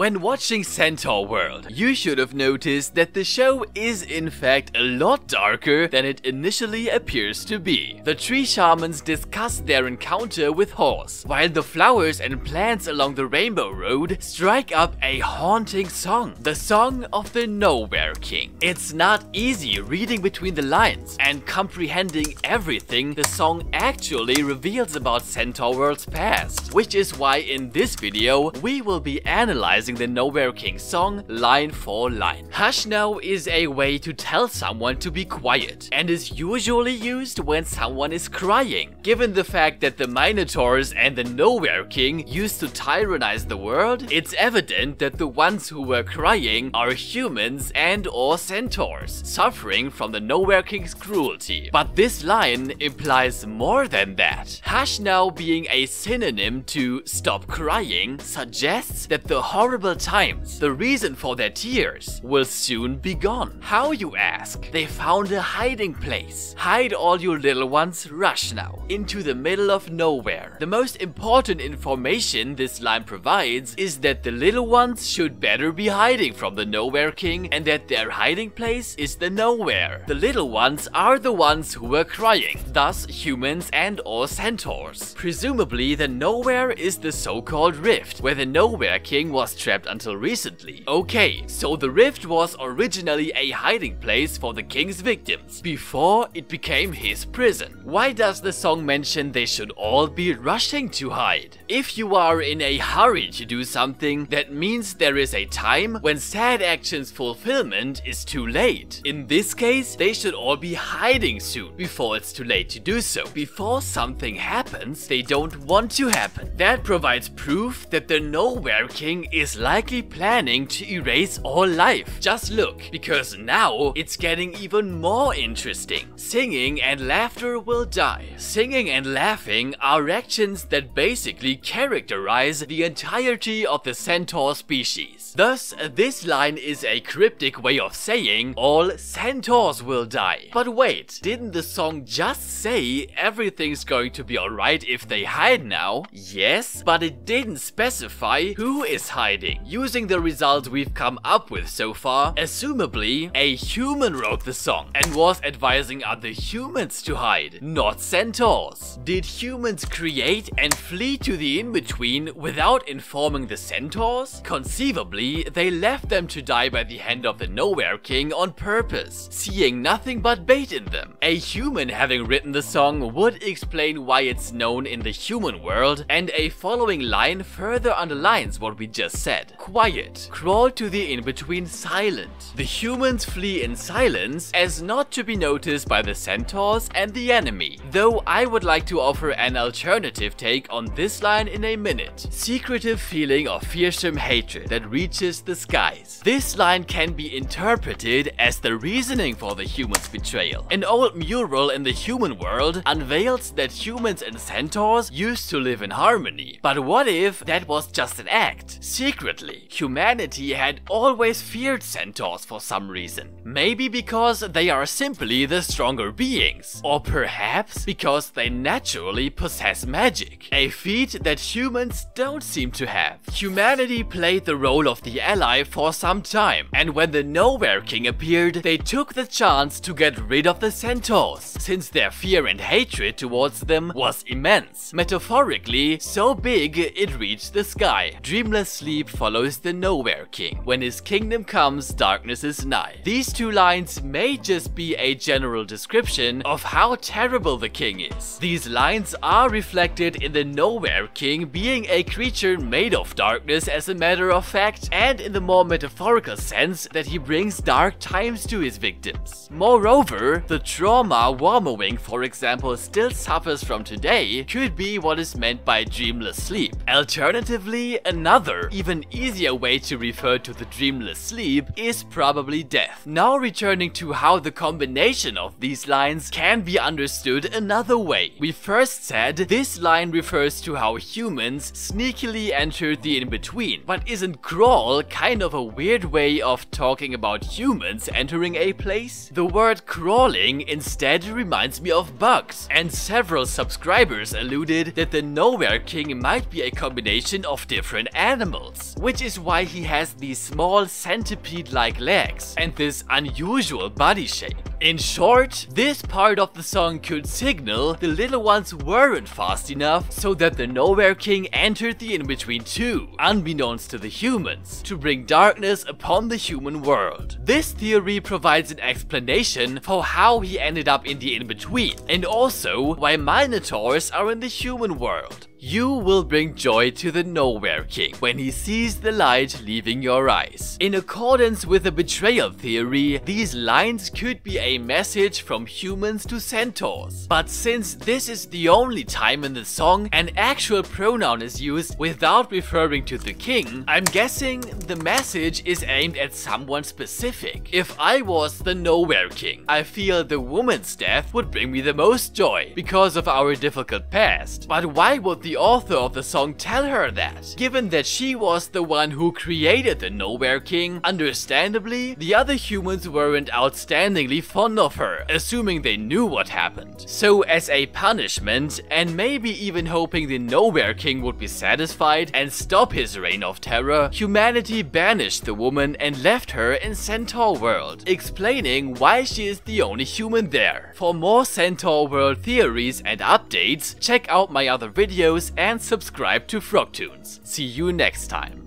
When watching Centaurworld, you should have noticed that the show is in fact a lot darker than it initially appears to be. The tree shamans discuss their encounter with Horse, while the flowers and plants along the Rainbow Road strike up a haunting song, the song of the Nowhere King. It's not easy reading between the lines and comprehending everything the song actually reveals about Centaurworld's past, which is why in this video we will be analyzing the Nowhere King song line for line. Hush now is a way to tell someone to be quiet and is usually used when someone is crying. Given the fact that the Minotaurs and the Nowhere King used to tyrannize the world, it's evident that the ones who were crying are humans and or centaurs, suffering from the Nowhere King's cruelty. But this line implies more than that. Hush now being a synonym to stop crying suggests that the horrible times, the reason for their tears, will soon be gone. How, you ask? They found a hiding place. Hide all you little ones, rush now, into the middle of nowhere. The most important information this line provides is that the little ones should better be hiding from the Nowhere King and that their hiding place is the nowhere. The little ones are the ones who were crying, thus humans and or centaurs. Presumably the nowhere is the so-called rift, where the Nowhere King was trapped until recently. Okay, so the rift was originally a hiding place for the king's victims, before it became his prison. Why does the song mention they should all be rushing to hide? If you are in a hurry to do something, that means there is a time when sad action's fulfillment is too late. In this case, they should all be hiding soon, before it's too late to do so, before something happens they don't want to happen. That provides proof that the Nowhere King is likely planning to erase all life. Just look, because now it's getting even more interesting. Singing and laughter will die. Singing and laughing are actions that basically characterize the entirety of the centaur species. Thus, this line is a cryptic way of saying all centaurs will die. But wait, didn't the song just say everything's going to be alright if they hide now? Yes, but it didn't specify who is hiding. Using the results we've come up with so far, assumably a human wrote the song and was advising other humans to hide, not centaurs. Did humans create and flee to the in-between without informing the centaurs? Conceivably, they left them to die by the hand of the Nowhere King on purpose, seeing nothing but bait in them. A human having written the song would explain why it's known in the human world, and a following line further underlines what we just said. Quiet. Crawl to the in-between silent. The humans flee in silence as not to be noticed by the centaurs and the enemy, though I would like to offer an alternative take on this line in a minute. Secretive feeling of fearsome hatred that reaches the skies. This line can be interpreted as the reasoning for the humans' betrayal. An old mural in the human world unveils that humans and centaurs used to live in harmony. But what if that was just an act? Secretly, humanity had always feared centaurs for some reason. Maybe because they are simply the stronger beings, or perhaps because they naturally possess magic, a feat that humans don't seem to have. Humanity played the role of the ally for some time, and when the Nowhere King appeared, they took the chance to get rid of the centaurs, since their fear and hatred towards them was immense. Metaphorically, so big it reached the sky. Dreamless sleep follows the Nowhere King. When his kingdom comes, darkness is nigh. These two lines may just be a general description of how terrible the king is. These lines are reflected in the Nowhere King being a creature made of darkness as a matter of fact, and in the more metaphorical sense that he brings dark times to his victims. Moreover, the trauma Warmowing, for example, still suffers from today could be what is meant by dreamless sleep. Alternatively, another, even easier way to refer to the dreamless sleep is probably death. Now returning to how the combination of these lines can be understood another way. We first said this line refers to how humans sneakily entered the in-between, but isn't crawl kind of a weird way of talking about humans entering a place? The word crawling instead reminds me of bugs, and several subscribers alluded that the Nowhere King might be a combination of different animals. Centaurs, which is why he has these small centipede-like legs and this unusual body shape. In short, this part of the song could signal the little ones weren't fast enough so that the Nowhere King entered the in-between too, unbeknownst to the humans, to bring darkness upon the human world. This theory provides an explanation for how he ended up in the in-between, and also why Minotaurs are in the human world. You will bring joy to the Nowhere King when he sees the light leaving your eyes. In accordance with the betrayal theory, these lines could be a message from humans to centaurs. But since this is the only time in the song an actual pronoun is used without referring to the king, I'm guessing the message is aimed at someone specific. If I was the Nowhere King, I feel the woman's death would bring me the most joy because of our difficult past. But why would the author of the song tell her that? Given that she was the one who created the Nowhere King, understandably, the other humans weren't outstandingly fond of her, assuming they knew what happened. So as a punishment, and maybe even hoping the Nowhere King would be satisfied and stop his reign of terror, humanity banished the woman and left her in Centaurworld, explaining why she is the only human there. For more Centaurworld theories and updates, check out my other videos and subscribe to Frogtoons. See you next time.